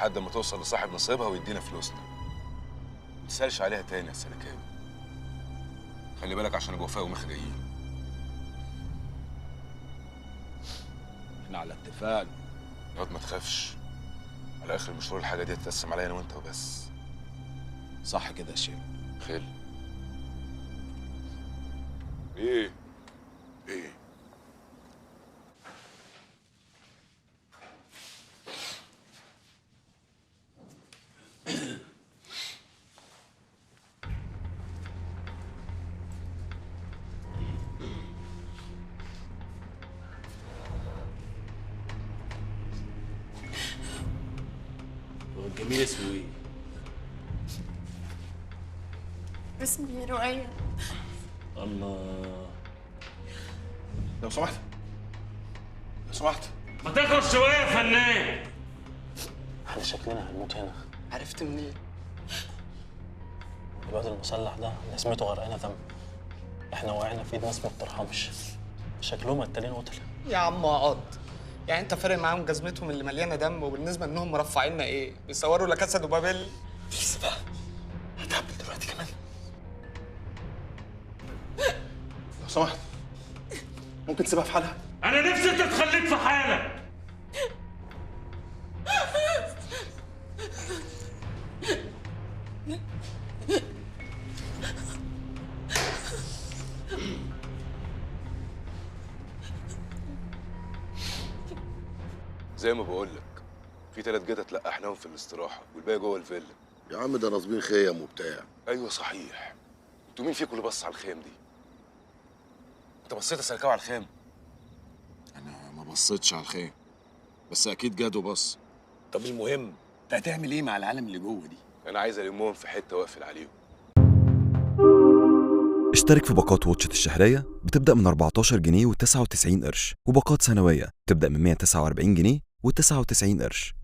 لحد ما توصل لصاحب نصيبها ويدينا فلوسنا. ما تسالش عليها تاني يا سلكاوي. خلي بالك عشان ابو وفاء ومخ جايين. احنا على اتفاق. ياض ما تخافش، على اخر المشوار الحاجه دي هتتقسم عليا انا وانت وبس. صح كده يا شيخ. خير. ايه ايه هو الجميل اسمه ايه؟ اسمي رؤية. الله. لو سمحت لو سمحت. ما تخلص شويه يا فنان. احنا شكلنا هنموت هنا. عرفت منين؟ الواد المسلح ده نسمته غرقانه دم. احنا وقعنا في ايد ناس ما بترحمش. شكلهم قتالين قتله. يا عم اقعد. يعني انت فارق معاهم جزمتهم اللي مليانه دم، وبالنسبه انهم مرفعيننا ايه؟ بيصوروا لا كاسا دو بابيل. لسه بقى هتهبل دلوقتي كمان. لو سمحت ممكن تسيبها في حالها؟ انا نفسي انت تخليك في حالك. زي ما بقول لك، في 3 جتت لقحناهم في الاستراحه والباقي جوه الفيلا. يا عم ده ناصبين خيم وبتاع. ايوه صحيح. انتوا مين فيكم اللي بص على الخيم دي؟ انت بصيت يا سلكاوي على الخيم؟ انا ما بصيتش على الخيم، بس اكيد جادو بص. طب المهم انت هتعمل ايه مع العالم اللي جوه دي؟ انا عايز المهم في حته واقفل عليهم. اشترك في باقات واتشت الشهرية بتبدأ من 14 جنيه و99 قرش، وباقات سنوية بتبدأ من 149 جنيه و99 قرش.